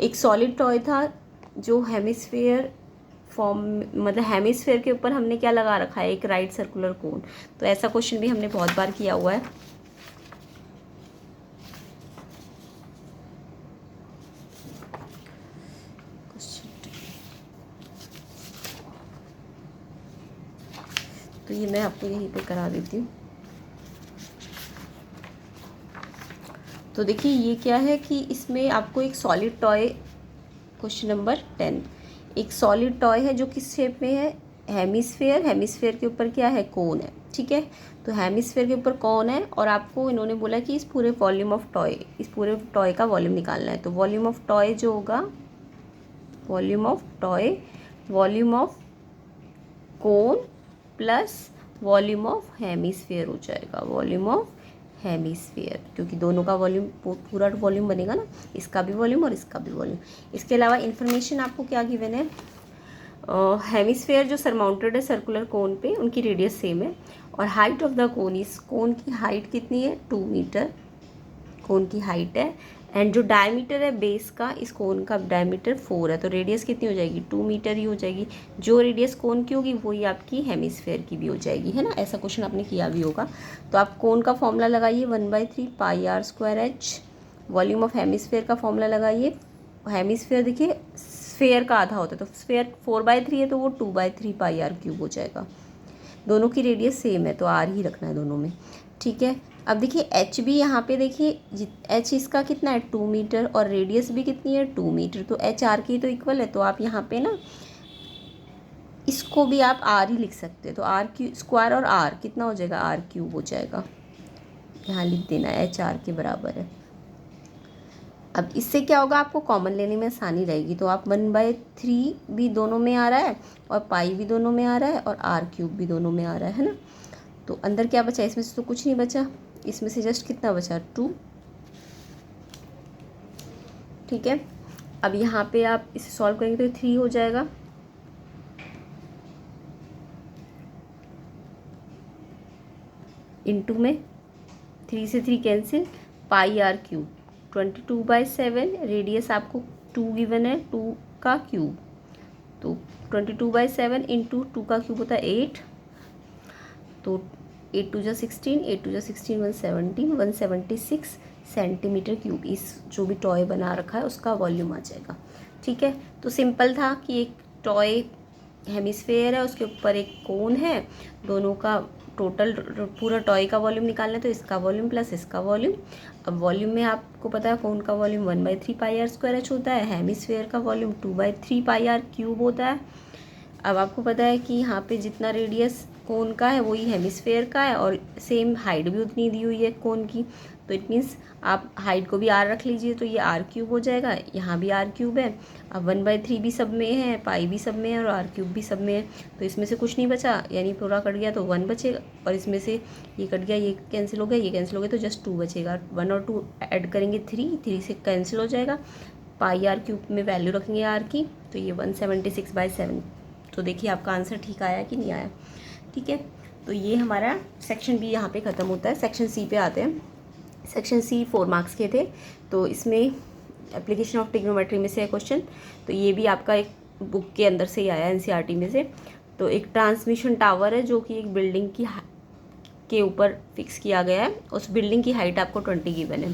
एक सॉलिड टॉय था जो हेमिस्फेयर फॉर्म, मतलब हेमिस्फेयर के ऊपर हमने क्या लगा रखा है, एक राइट सर्कुलर कोन। तो ऐसा क्वेश्चन भी हमने बहुत बार किया हुआ है। तो ये मैं आपको यहीं पे करा देती हूँ। तो देखिए ये क्या है कि इसमें आपको एक सॉलिड टॉय, क्वेश्चन नंबर 10, एक सॉलिड टॉय है जो किस शेप में है, हेमिस्फेयर, हेमिस्फेयर के ऊपर क्या है, कोन है। ठीक है, तो हेमिस्फेयर के ऊपर कोन है, और आपको इन्होंने बोला कि इस पूरे वॉल्यूम ऑफ टॉय, इस पूरे टॉय का वॉल्यूम निकालना है। तो वॉल्यूम ऑफ टॉय जो होगा, volume of toy, volume of cone plus volume of hemisphere हो जाएगा, वॉल्यूम ऑफ हेमिस्फेयर, क्योंकि दोनों का वॉल्यूम पूरा वॉल्यूम बनेगा ना, इसका भी वॉल्यूम और इसका भी वॉल्यूम। इसके अलावा इन्फॉर्मेशन आपको क्या गिवन है, हेमिस्फेयर जो सरमाउंटेड है सर्कुलर कोन पे, उनकी रेडियस सेम है, और हाइट ऑफ द कोन, इस कोन की हाइट कितनी है, 2 मीटर कोन की हाइट है। एंड जो डायमीटर है बेस का, इस कोन का डायमीटर 4 है, तो रेडियस कितनी हो जाएगी, 2 मीटर ही हो जाएगी। जो रेडियस कोन की होगी वही आपकी हेमिस्फेयर की भी हो जाएगी, है ना। ऐसा क्वेश्चन आपने किया भी होगा। तो आप कोन का फॉर्मूला लगाइए 1/3 पाई r² h, volume of hemisphere का फॉर्मूला लगाइए। हेमिस्फेयर देखिए स्फेयर का आधा होता है, तो स्फेयर 4/3 है तो वो 2/3 पाई r³ हो जाएगा। दोनों की रेडियस सेम है तो r ही रखना है दोनों में। ठीक है, अब देखिए एच भी यहाँ पे देखिए, एच इसका कितना है, 2 मीटर, और रेडियस भी कितनी है, 2 मीटर, तो एच आर की तो इक्वल है। तो आप यहाँ पे ना इसको भी आप आर ही लिख सकते हैं, तो आर क्यू स्क्वायर और आर कितना हो जाएगा, r³ हो जाएगा। यहाँ लिख देना एच आर के बराबर है। अब इससे क्या होगा, आपको कॉमन लेने में आसानी रहेगी। तो आप 1/3 भी दोनों में आ रहा है, और पाई भी दोनों में आ रहा है, और r³ भी दोनों में आ रहा है ना। तो अंदर क्या बचा, इसमें से तो कुछ नहीं बचा, इसमें से जस्ट कितना बचा 2, ठीक है। अब यहाँ पे आप इसे सॉल्व करेंगे तो 3 हो जाएगा, इनटू में 3 से 3 cancel, pi r cube 22/7, radius आपको 2 गिवन है, 2 का क्यूब, तो 22/7 इंटू 2 का क्यूब होता है 8, तो 8 2 जा 16, 8 2 जा 16 117, 176 सेंटीमीटर क्यूब इस जो भी टॉय बना रखा है उसका वॉल्यूम आ जाएगा, ठीक है। तो सिंपल था कि एक टॉय हेमिस्फेयर है, उसके ऊपर एक कोन है, दोनों का टोटल पूरा टॉय का वॉल्यूम निकालना है, तो इसका वॉल्यूम प्लस इसका वॉल्यूम। अब वॉल्यूम में आपको पता है कोन का volume 1/3 pi r square h होता है, हेमिस्फेयर का वॉल्यूम 2/3 पाई आर क्यूब होता है। अब आपको पता है कि यहाँ पे जितना रेडियस कोन का है वही हेमिस्फेयर का है, और सेम हाइट भी उतनी दी हुई है कोन की, तो इट मीन्स आप हाइट को भी आर रख लीजिए, तो ये आर क्यूब हो जाएगा, यहाँ भी आर क्यूब है। अब 1/3 भी सब में है, पाई भी सब में है, और आर क्यूब भी सब में है, तो इसमें से कुछ नहीं बचा, यानी पूरा कट गया तो 1 बचेगा, और इसमें से ये कट गया, ये कैंसिल हो गया, ये कैंसिल हो गया, तो जस्ट 2 बचेगा। 1 और 2 ऐड करेंगे 3 से कैंसिल हो जाएगा, पाई आर क्यूब में वैल्यू रखेंगे आर की, तो ये 176/7। तो देखिए आपका आंसर ठीक आया कि नहीं आया, ठीक है। तो ये हमारा सेक्शन बी यहाँ पे ख़त्म होता है। सेक्शन सी पे आते हैं। सेक्शन सी 4 मार्क्स के थे, तो इसमें एप्लीकेशन ऑफ ट्रिग्नोमेट्री में से है क्वेश्चन, तो ये भी आपका एक बुक के अंदर से ही आया, एनसीईआरटी में से। तो एक ट्रांसमिशन टावर है जो कि एक बिल्डिंग की के ऊपर फिक्स किया गया है, उस बिल्डिंग की हाइट आपको 20 गिवन है।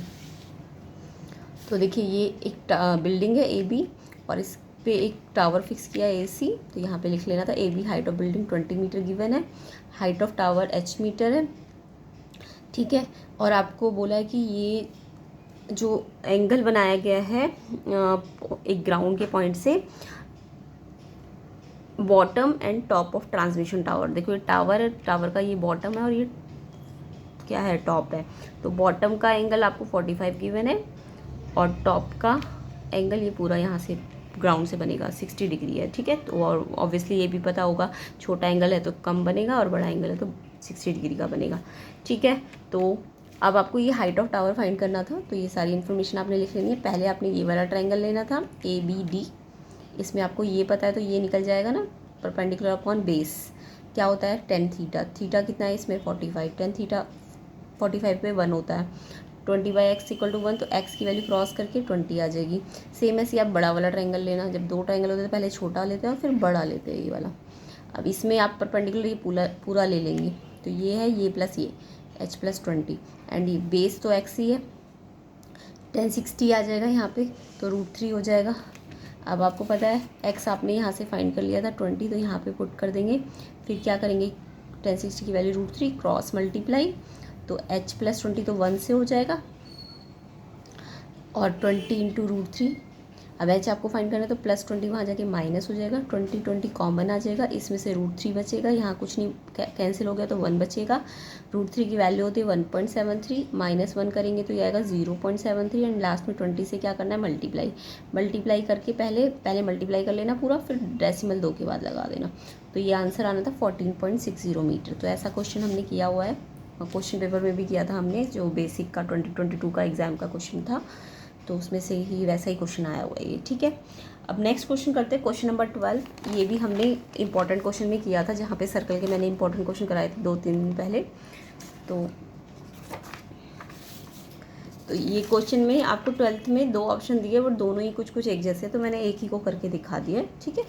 तो देखिए ये एक बिल्डिंग है ए बी, और इस पे एक टावर फिक्स किया है AC, तो यहाँ पे लिख लेना था AB height of building 20 metre given है, height of tower H metre है, ठीक है। और आपको बोला है कि ये जो एंगल बनाया गया है एक ग्राउंड के पॉइंट से bottom and top of transmission tower, देखो ये टावर है, टावर का ये बॉटम है और ये क्या है टॉप है, तो बॉटम का एंगल आपको 45 गिवन है, और टॉप का एंगल ये पूरा यहाँ से ग्राउंड से बनेगा 60 डिग्री है, ठीक है। तो और ऑब्वियसली ये भी पता होगा छोटा एंगल है तो कम बनेगा, और बड़ा एंगल है तो 60 डिग्री का बनेगा, ठीक है। तो अब आपको ये हाइट ऑफ टावर फाइंड करना था, तो ये सारी इन्फॉर्मेशन आपने लिख लेनी है। पहले आपने ये वाला ट्रायंगल लेना था ABD, इसमें आपको ये पता है तो ये निकल जाएगा ना, परपेंडिकुलर अपॉन बेस क्या होता है tan थीटा, थीटा कितना है इसमें 45, tan थीटा 45 पे 1 होता है, 20/x = 1, तो x की वैल्यू क्रॉस करके 20 आ जाएगी। सेम ऐसे आप बड़ा वाला ट्रायंगल लेना, जब 2 ट्रायंगल होते हैं पहले छोटा लेते हैं और फिर बड़ा लेते हैं ये वाला। अब इसमें आप परपेंडिकुलर ये पूरा ले लेंगे, तो ये है ये प्लस ये h + 20, एंड ये बेस तो x ही है, tan 60 आ जाएगा यहाँ पे, तो √3 हो जाएगा। अब आपको पता है x आपने यहाँ से फाइंड कर लिया था 20, तो यहाँ पे पुट कर देंगे, फिर क्या करेंगे tan 60 की वैल्यू √3 क्रॉस मल्टीप्लाई, तो h + 20 तो 1 से हो जाएगा, और 20 × √3। अब h आपको फाइंड करना है तो +20 वहाँ जाके माइनस हो जाएगा, 20 कॉमन आ जाएगा, इसमें से √3 बचेगा, यहाँ कुछ नहीं कैंसिल हो गया तो 1 बचेगा। √3 की वैल्यू होती है 1.73, -1 करेंगे तो ये आएगा 0.73, एंड लास्ट में 20 से क्या करना है मल्टीप्लाई करके पहले मल्टीप्लाई कर लेना पूरा, फिर डेसिमल 2 के बाद लगा देना, तो ये आंसर आना था 14.60 मीटर। तो ऐसा क्वेश्चन हमने किया हुआ है, क्वेश्चन पेपर में भी किया था हमने, जो बेसिक का 2022 का एग्ज़ाम का क्वेश्चन था, तो उसमें से ही वैसा ही क्वेश्चन आया हुआ है ये, ठीक है। अब नेक्स्ट क्वेश्चन करते हैं, क्वेश्चन नंबर 12। ये भी हमने इंपॉर्टेंट क्वेश्चन में किया था, जहाँ पे सर्कल के मैंने इंपॉर्टेंट क्वेश्चन कराए थे 2-3 दिन पहले। तो ये क्वेश्चन में आपको 12th में 2 ऑप्शन दिए, बट दोनों ही कुछ एक जैसे, तो मैंने एक ही को करके दिखा दिया, ठीक है।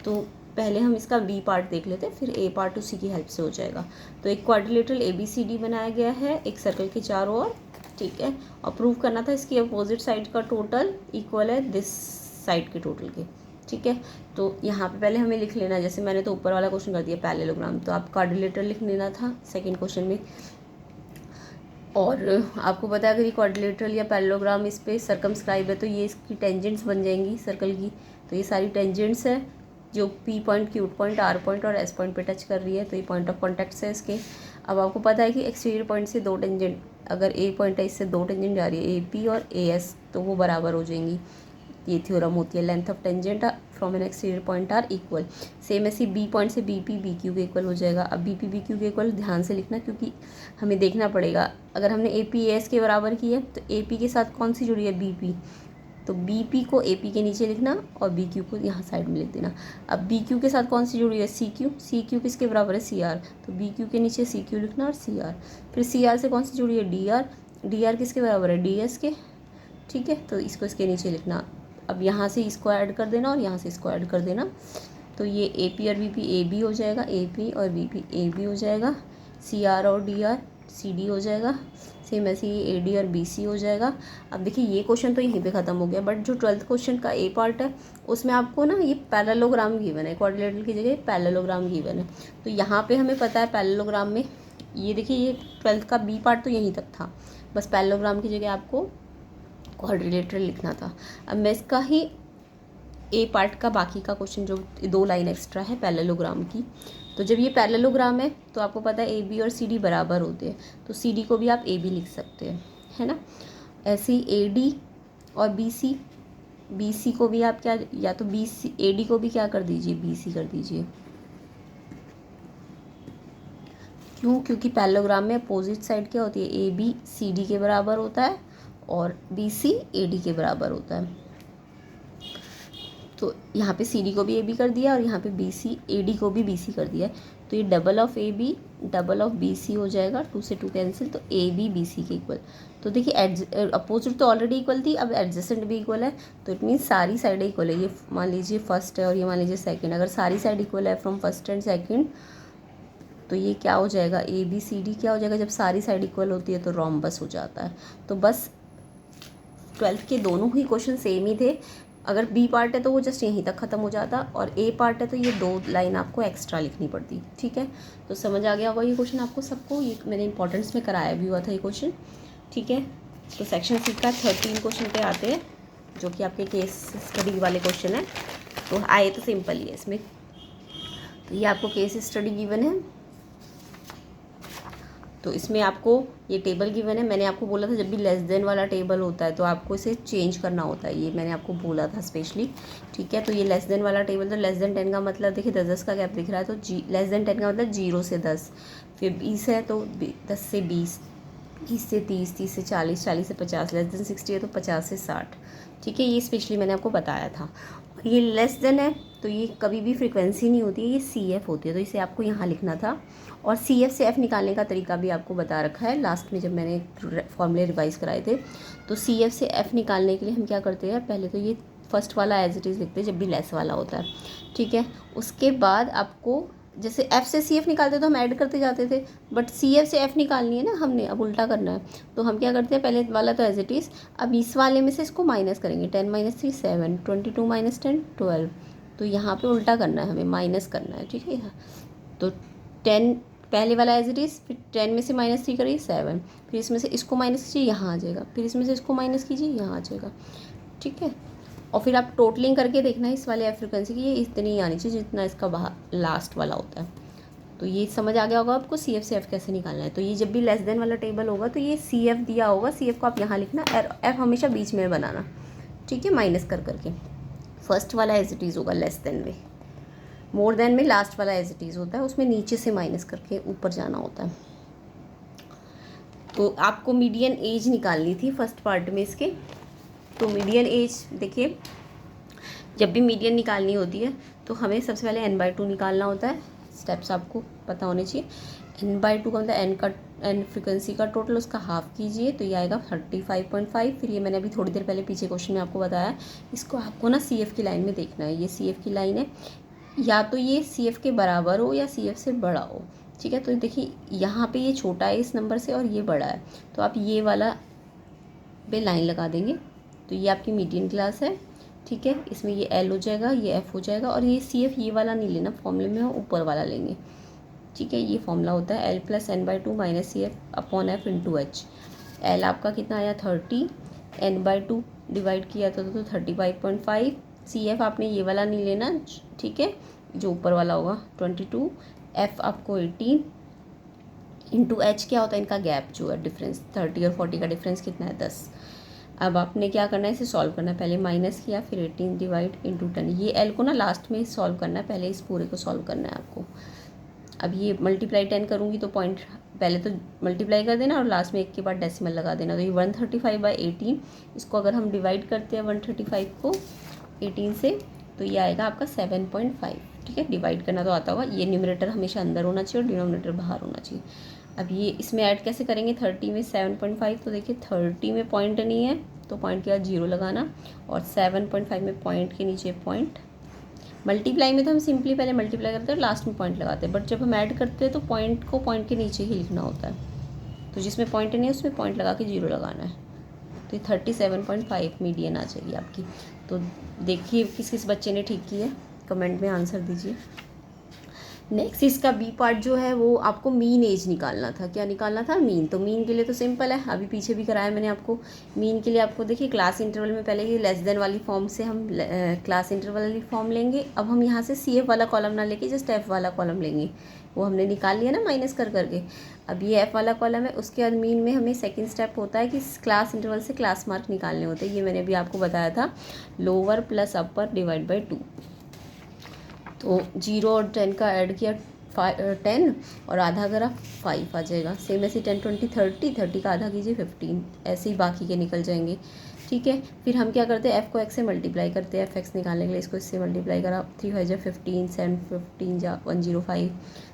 तो पहले हम इसका B पार्ट देख लेते हैं, फिर A पार्ट उसी की हेल्प से हो जाएगा। तो एक क्वाड्रिलेटरल ABCD बनाया गया है एक सर्कल के चारों ओर, ठीक है, और प्रूव करना था इसकी अपोजिट साइड का टोटल इक्वल है दिस साइड के टोटल के, ठीक है। तो यहाँ पे पहले हमें लिख लेना, जैसे मैंने तो ऊपर वाला क्वेश्चन कर दिया पैरेललोग्राम, तो आप क्वाड्रिलेटरल लिख लेना था सेकंड क्वेश्चन में। और आपको पता है अगर ये क्वाड्रिलेटरल या पैरेललोग्राम इस पे सर्कमस्क्राइब है तो ये इसकी टेंजेंट्स बन जाएंगी सर्कल की, तो ये सारी टेंजेंट्स है जो P point, Q point, R point और S पॉइंट पे टच कर रही है, तो ये पॉइंट ऑफ कॉन्टैक्ट्स है इसके। अब आपको पता है कि एक्सटीरियर पॉइंट से 2 टेंजेंट, अगर A पॉइंट है इससे 2 टेंजेंट जा रही है AP और AS, तो वो बराबर हो जाएंगी, ये थ्योरम होती है, length of tangent from an exterior point are equal. Same ऐसे बी पॉइंट से बी पी बी क्यू के इक्वल हो जाएगा। अब बी पी बी क्यू के इक्वल ध्यान से लिखना, क्योंकि हमें देखना पड़ेगा अगर हमने ए पी ए एस के बराबर की है तो ए पी के साथ कौन सी जुड़ी है, बी पी, तो बी पी को ए पी के नीचे लिखना और बी क्यू को यहाँ साइड में लिख देना। अब बी क्यू के साथ कौन सी जुड़ी है, सी क्यू, सी क्यू किसके बराबर है, सी आर, तो बी क्यू के नीचे सी क्यू लिखना और सी आर। फिर सी आर से कौन सी जुड़ी है, डी आर, डी आर किसके बराबर है, डी एस के, ठीक है, तो इसको इसके नीचे लिखना। अब यहाँ से इसको ऐड कर देना और यहाँ से इसको ऐड कर देना, तो ये ए पी और बी पी ए बी हो जाएगा, ए पी और बी पी ए बी हो जाएगा, सी आर और डी आर सी डी हो जाएगा। सेम ऐसे ये ए डी और बी सी हो जाएगा। अब देखिए ये क्वेश्चन तो यहीं पे ख़त्म हो गया, बट जो 12th क्वेश्चन का ए पार्ट है उसमें आपको ना ये पैरेललोग्राम गिवन है, क्वाड्रिलेटरल की जगह पैरेललोग्राम गिवन है। तो यहाँ पे हमें पता है पैरेललोग्राम में ये देखिए ये 12th का बी पार्ट तो यहीं तक था, बस पैरेललोग्राम की जगह आपको क्वाड्रिलेटरल लिखना था। अब मैं इसका ही ए पार्ट का बाकी का क्वेश्चन जो 2 लाइन एक्स्ट्रा है पैरेललोग्राम की, तो जब ये पैरेललोग्राम है तो आपको पता है ए बी और सी डी बराबर होते हैं, तो सी डी को भी आप ए बी लिख सकते हैं, है ना। ऐसे ही ए डी और बी सी को भी आप क्या, या तो बी सी ए डी को भी क्या कर दीजिए, बी सी कर दीजिए। क्यों, क्योंकि पैरेललोग्राम में अपोजिट साइड क्या होती है, ए बी सी डी के बराबर होता है और बी सी ए डी के बराबर होता है। तो यहाँ पे सी डी को भी ए बी कर दिया और यहाँ पे बी सी ए डी को भी बी सी कर दिया है, तो ये double of A B double of B C हो जाएगा, 2 से 2 कैंसिल, तो ए बी बी सी के इक्वल। तो देखिए अपोजिट तो ऑलरेडी इक्वल थी, अब एडजेसेंट भी इक्वल है, तो इट मीन्स सारी साइड इक्वल है। ये मान लीजिए फर्स्ट है और ये मान लीजिए सेकंड, अगर सारी साइड इक्वल है फ्रॉम फर्स्ट एंड सेकंड, तो ये क्या हो जाएगा, ए बी सी डी क्या हो जाएगा, जब सारी साइड इक्वल होती है तो रोम्बस हो जाता है। तो बस 12th के दोनों ही क्वेश्चन सेम ही थे। अगर बी पार्ट है तो वो जस्ट यहीं तक ख़त्म हो जाता, और ए पार्ट है तो ये 2 लाइन आपको एक्स्ट्रा लिखनी पड़ती, ठीक है। तो समझ आ गया होगा ये क्वेश्चन आपको सबको, ये मैंने इंपॉर्टेंस में कराया भी हुआ था ये क्वेश्चन, ठीक है। तो सेक्शन सी का 13 क्वेश्चन पे आते हैं, जो कि आपके केस स्टडी वाले क्वेश्चन है। तो आए तो सिंपल ही है इसमें, तो ये आपको केस स्टडी गिवन है। तो इसमें आपको ये टेबल गिवन है, मैंने आपको बोला था जब भी लेस देन वाला टेबल होता है तो आपको इसे चेंज करना होता है, ये मैंने आपको बोला था स्पेशली, ठीक है। तो ये लेस देन वाला टेबल, तो लेस देन 10 का मतलब देखिए 10 का गैप दिख रहा है, तो लेस देन 10 का मतलब 0 से 10, फिर 20 है तो 10 से 20, 20 से 30, 30 से 40, 40 से 50, लेस देन 60 है तो 50 से 60, ठीक है। ये स्पेशली मैंने आपको बताया था। ये लेस देन है तो ये कभी भी फ्रीक्वेंसी नहीं होती है, ये सी एफ होती है, तो इसे आपको यहाँ लिखना था। और सी एफ से एफ निकालने का तरीका भी आपको बता रखा है लास्ट में जब मैंने फॉर्मूले रिवाइज कराए थे। तो सी एफ से एफ निकालने के लिए हम क्या करते हैं, पहले तो ये फर्स्ट वाला एज इट इज़ लिखते हैं जब भी लेस वाला होता है, ठीक है। उसके बाद आपको जैसे एफ से सी एफ निकालते तो हम ऐड करते जाते थे, बट सी एफ से एफ निकालनी है ना हमने, अब उल्टा करना है, तो हम क्या करते हैं, पहले वाला तो एज इट इज़, अब इस वाले में से इसको माइनस करेंगे, 10 - 3 7, 22 - 10 12, तो यहाँ पे उल्टा करना है, हमें माइनस करना है, ठीक है। तो 10 पहले वाला एज इट इज़, फिर 10 में से -3 करिए 7, फिर इसमें से इसको माइनस कीजिए यहाँ आ जाएगा, फिर इसमें से इसको माइनस कीजिए यहाँ आ जाएगा, ठीक है। और फिर आप टोटलिंग करके देखना है इस वाले एफ फ्रिक्वेंसी की, ये इतनी आनी चाहिए जितना इसका बाहर लास्ट वाला होता है। तो ये समझ आ गया होगा आपको सी एफ से एफ कैसे निकालना है। तो ये जब भी लेस देन वाला टेबल होगा तो ये सी एफ दिया होगा, सी एफ को आप यहाँ लिखना, एफ हमेशा बीच में बनाना, ठीक है, माइनस कर करके। फर्स्ट वाला एज इट इज़ होगा लेस देन में, मोर देन में लास्ट वाला एज इट इज़ होता है, उसमें नीचे से माइनस करके ऊपर जाना होता है। तो आपको मीडियन एज निकालनी थी फर्स्ट पार्ट में इसके। तो मीडियन एज देखिए, जब भी मीडियन निकालनी होती है तो हमें सबसे पहले n/2 निकालना होता है, स्टेप्स आपको पता होने चाहिए। n/2 का मतलब n फ्रिक्वेंसी का टोटल, उसका हाफ कीजिए तो ये आएगा 35.5। फिर ये मैंने अभी थोड़ी देर पहले पीछे क्वेश्चन में आपको बताया, इसको आपको ना सी एफ की लाइन में देखना है, ये सी एफ की लाइन है, या तो ये सी एफ के बराबर हो या सी एफ से बड़ा हो, ठीक है। तो देखिए यहाँ पे ये छोटा है इस नंबर से और ये बड़ा है, तो आप ये वाला पे लाइन लगा देंगे, तो ये आपकी मीडियन क्लास है, ठीक है। इसमें ये एल हो जाएगा, ये एफ हो जाएगा, और ये सी एफ ये वाला नहीं लेना, फॉर्मूले में ऊपर वाला लेंगे, ठीक है। ये फॉर्मूला होता है L + n/2 - CF/F × H। L आपका कितना आया 30, n/2 डिवाइड किया था तो 35.5, सी एफ आपने ये वाला नहीं लेना, ठीक है, जो ऊपर वाला होगा 22, एफ आपको 18 × H क्या होता है, इनका गैप जो है डिफरेंस 30 और 40 का डिफरेंस कितना है 10। अब आपने क्या करना है, इसे सॉल्व करना है। पहले माइनस किया, फिर 18 डिवाइड इंटू 10। ये एल को ना लास्ट में सॉल्व करना है, पहले इस पूरे को सॉल्व करना है आपको। अब ये मल्टीप्लाई 10 करूँगी तो पॉइंट पहले तो मल्टीप्लाई कर देना और लास्ट में एक के बाद डेसिमल लगा देना। तो ये 135/18, इसको अगर हम डिवाइड करते हैं 135 को 18 से, तो ये आएगा आपका 7.5। ठीक है, डिवाइड करना तो आता होगा। ये न्यूमरेटर हमेशा अंदर होना चाहिए और डिनोमिनेटर बाहर होना चाहिए। अब ये इसमें ऐड कैसे करेंगे, 30 में 7.5, तो देखिए 30 में पॉइंट नहीं है तो पॉइंट के बाद 0 लगाना, और 7.5 में पॉइंट के नीचे पॉइंट। मल्टीप्लाई में तो हम सिंपली पहले मल्टीप्लाई करते हैं और लास्ट में पॉइंट लगाते हैं, बट जब हम ऐड करते हैं तो पॉइंट को पॉइंट के नीचे ही लिखना होता है। तो जिसमें पॉइंट नहीं है उसमें पॉइंट लगा के 0 लगाना है। तो 37.5 मीडियन आ जाएगी आपकी। तो देखिए किस किस बच्चे ने ठीक किया, कमेंट में आंसर दीजिए। नेक्स्ट इसका बी पार्ट जो है वो आपको मीन एज निकालना था। क्या निकालना था, मीन। तो मीन के लिए तो सिंपल है, अभी पीछे भी कराया मैंने आपको। मीन के लिए आपको देखिए क्लास इंटरवल में पहले ये लेस देन वाली फॉर्म से हम क्लास इंटरवल वाली फॉर्म लेंगे। अब हम यहाँ से सी एफ वाला कॉलम ना लेके जस्ट एफ वाला कॉलम लेंगे, वो हमने निकाल लिया ना माइनस कर करके। अब ये एफ वाला कॉलम है, उसके बाद मीन में हमें सेकंड स्टेप होता है कि क्लास इंटरवल से क्लास मार्क निकालने होते हैं। ये मैंने अभी आपको बताया था, lower plus upper divide by 2। तो 0 और 10 का ऐड किया 10 और आधा करा 5 आ जाएगा। सेम ऐसे 10 20 30 का आधा कीजिए 15, ऐसे ही बाकी के निकल जाएंगे। ठीक है, फिर हम क्या करते हैं, एफ़ को एक्स से मल्टीप्लाई करते हैं। एफ एक्स निकालने के लिए इसको इससे मल्टीप्लाई करा, 3 5 15 7 15 जा 105।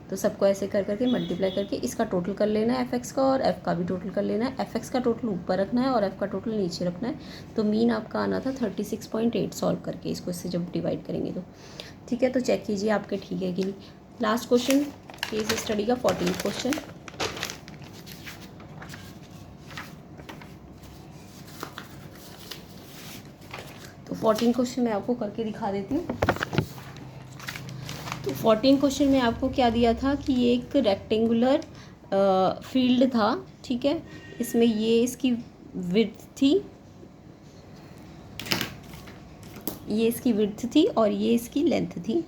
तो सबको ऐसे कर करके मल्टीप्लाई करके इसका टोटल कर लेना है एफ एक्स का, और एफ़ का भी टोटल कर लेना है। एफ एक्स का टोटल ऊपर रखना है और एफ़ का टोटल नीचे रखना है। तो मीन आपका आना था 36.8 सॉल्व करके, इसको इससे जब डिवाइड करेंगे तो। ठीक है, तो चेक कीजिए आपके ठीक है कि नहीं। लास्ट क्वेश्चन केस स्टडी का 14 क्वेश्चन। तो 14 क्वेश्चन मैं आपको करके दिखा देती हूँ। तो 14 क्वेश्चन में आपको क्या दिया था कि ये एक रेक्टेंगुलर फील्ड था। ठीक है, इसमें ये इसकी विड्थ थी, ये इसकी विड्थ थी और ये इसकी लेंथ थी।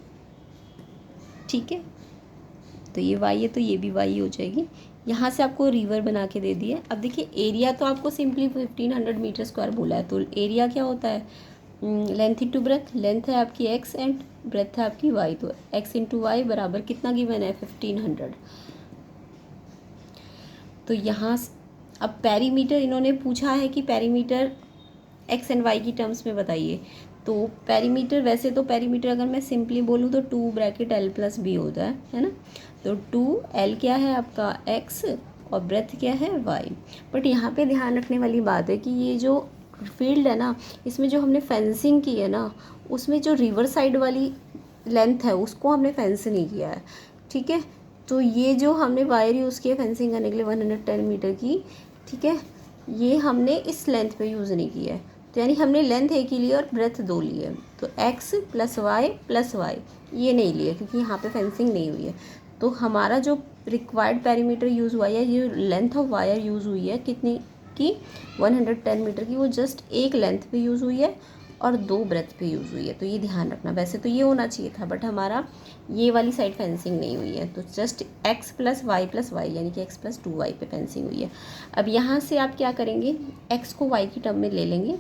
ठीक है, तो ये वाई है तो ये भी वाई हो जाएगी। यहाँ से आपको रिवर बना के दे दिया। अब देखिए एरिया तो आपको सिंपली 1500 मीटर स्क्वायर बोला है। तो एरिया क्या होता है, लेंथ इंटू ब्रेथ। लेंथ है आपकी एक्स एंड ब्रेथ है आपकी वाई। तो एक्स इंटू वाई बराबर कितना गिवन है, 1500। तो यहाँ अब पेरीमीटर इन्होंने पूछा है कि पेरीमीटर एक्स एंड वाई की टर्म्स में बताइए। तो पेरीमीटर, वैसे तो पेरीमीटर अगर मैं सिंपली बोलूँ तो 2 ब्रैकेट एल प्लस बी होता है ना। तो 2L क्या है आपका x और ब्रेथ क्या है y। बट यहाँ पे ध्यान रखने वाली बात है कि ये जो फील्ड है ना, इसमें जो हमने फेंसिंग की है ना, उसमें जो रिवर साइड वाली लेंथ है उसको हमने फेंस नहीं किया है। ठीक है, तो ये जो हमने वायर यूज़ की है फेंसिंग करने के लिए 110 मीटर की, ठीक है, ये हमने इस लेंथ पे यूज़ नहीं किया है। तो यानी हमने लेंथ एक ही ली और ब्रेथ 2 ली है। तो x प्लस वाई ये नहीं लिया क्योंकि यहाँ पे फेंसिंग नहीं हुई है। तो हमारा जो रिक्वायर्ड पेरीमीटर यूज़ हुआ है, ये लेंथ ऑफ वायर यूज़ हुई है कितनी की, 110 मीटर की। वो जस्ट एक लेंथ पे यूज़ हुई है और 2 ब्रेथ पे यूज़ हुई है। तो ये ध्यान रखना। वैसे तो ये होना चाहिए था बट हमारा ये वाली साइड फेंसिंग नहीं हुई है। तो जस्ट x प्लस वाई यानी कि x प्लस 2y पे फेंसिंग हुई है। अब यहाँ से आप क्या करेंगे, x को y की टर्म में ले लेंगे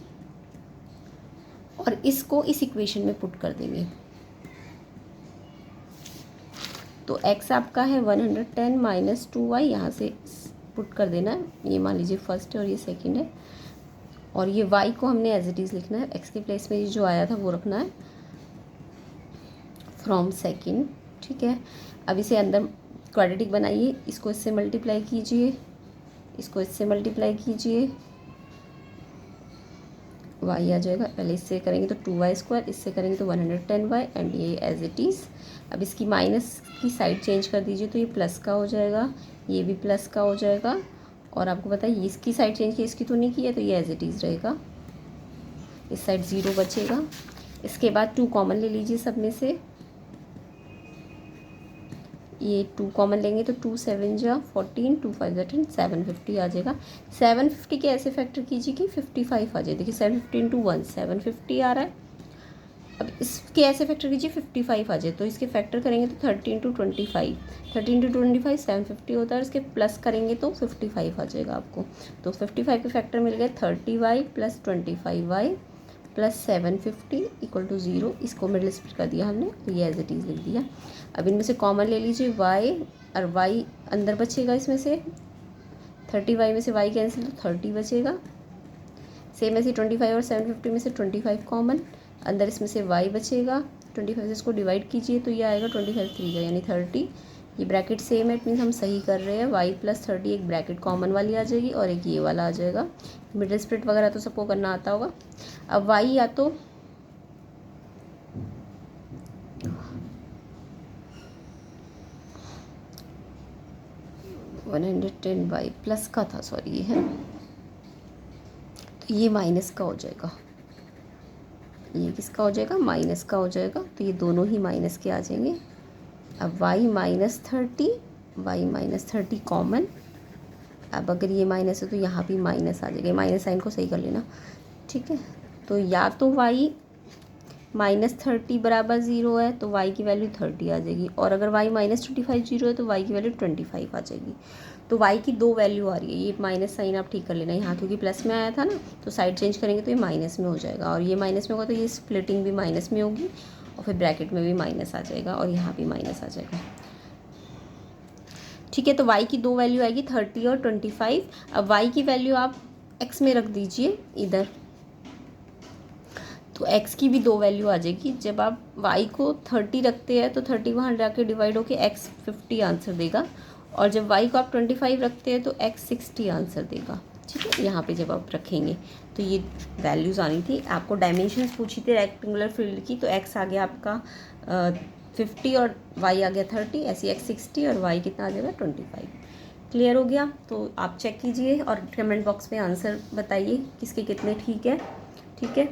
और इसको इस इक्वेशन में पुट कर देंगे। तो x आपका है 110 माइनस 2y, यहाँ से पुट कर देना है। ये मान लीजिए फर्स्ट है और ये सेकंड है, और ये y को हमने एज इट इज़ लिखना है। x के प्लेस में ये जो आया था वो रखना है फ्रॉम सेकंड। ठीक है, अब इसे अंदर क्वाड्रेटिक बनाइए, इसको इससे मल्टीप्लाई कीजिए, इसको इससे मल्टीप्लाई कीजिए, y आ जाएगा। पहले इससे करेंगे तो 2y², इससे करेंगे तो 110y एंड ये एज इट इज़। अब इसकी माइनस की साइड चेंज कर दीजिए तो ये प्लस का हो जाएगा, ये भी प्लस का हो जाएगा। और आपको पता है इसकी साइड चेंज की, इसकी तो नहीं की है, तो ये एज इट इज़ रहेगा। इस साइड 0 बचेगा। इसके बाद 2 कॉमन ले लीजिए सब में से, ये 2 कॉमन लेंगे तो 2 7 जा 14, 2 5 जा 10, 750 आ जाएगा। 750 के ऐसे फैक्टर कीजिए कि 55 आ जाए। देखिए 750 × 1 750 आ रहा है। अब इसके ऐसे फैक्टर कीजिए 55 आ जाए, तो इसके फैक्टर करेंगे तो 30 × 25, 30 × 25 750 होता है, इसके प्लस करेंगे तो 55 आ जाएगा आपको। तो 55 के फैक्टर मिल गए 30y + 25y + 750 = 0। इसको मिडिल स्प्लिट कर दिया हमने, तो ये एज इट इज़ लिख दिया। अब इनमें से कॉमन ले लीजिए y, और y अंदर बचेगा इसमें से, 30y में से y कैंसिल तो 30 बचेगा। सेम ऐसे 25 और 750 में से 25 कॉमन, अंदर इसमें से y बचेगा, 25 से इसको डिवाइड कीजिए तो ये आएगा 25 3 का यानी 30। ये ब्रैकेट सेम है, इट मीन्स हम सही कर रहे हैं। y + 30 एक ब्रैकेट कॉमन वाली आ जाएगी और एक ये वाला आ जाएगा। मिडिल स्प्लिट वगैरह तो सबको करना आता होगा। अब y या तो $110 प्लस का था, सॉरी ये है, तो ये माइनस का हो जाएगा। ये किसका हो जाएगा? माइनस का हो जाएगा। तो ये दोनों ही माइनस के आ जाएंगे। अब y - 30 कॉमन। अब अगर ये माइनस है तो यहाँ भी माइनस आ जाएगा, माइनस साइन को सही कर लेना, ठीक है। तो या तो y - 30 बराबर 0 है तो y की वैल्यू 30 आ जाएगी, और अगर y - 25 0 है तो y की वैल्यू 25 आ जाएगी। तो y की दो वैल्यू आ रही है। ये माइनस साइन आप ठीक कर लेना, यहाँ क्योंकि प्लस में आया था ना, तो साइड चेंज करेंगे तो ये माइनस में हो जाएगा, और ये माइनस में होगा तो ये स्प्लिटिंग भी माइनस में होगी, और फिर ब्रैकेट में भी माइनस आ जाएगा, और यहाँ भी माइनस आ जाएगा, ठीक है। तो y की दो वैल्यू आएगी 30 और 25। अब y की वैल्यू आप x में रख दीजिए इधर, तो x की भी दो वैल्यू आ जाएगी। जब आप y को 30 रखते हैं तो 30 वहाँ जाके डिवाइड होके x 50 आंसर देगा, और जब y को आप 25 रखते हैं तो x 60 आंसर देगा, ठीक है। यहाँ पे जब आप रखेंगे तो ये वैल्यूज़ आनी थी। आपको डायमेंशंस पूछी थी रेक्टेंगुलर फील्ड की, तो x आ गया आपका 50 और y आ गया 30, ऐसी x 60 और y कितना आ जाएगा 25। क्लियर हो गया? तो आप चेक कीजिए और कमेंट बॉक्स में आंसर बताइए किसके कितने ठीक है, ठीक है।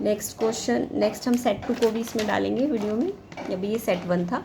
नेक्स्ट क्वेश्चन, नेक्स्ट हम सेट 2 को भी इसमें डालेंगे वीडियो में। अभी ये सेट 1 था।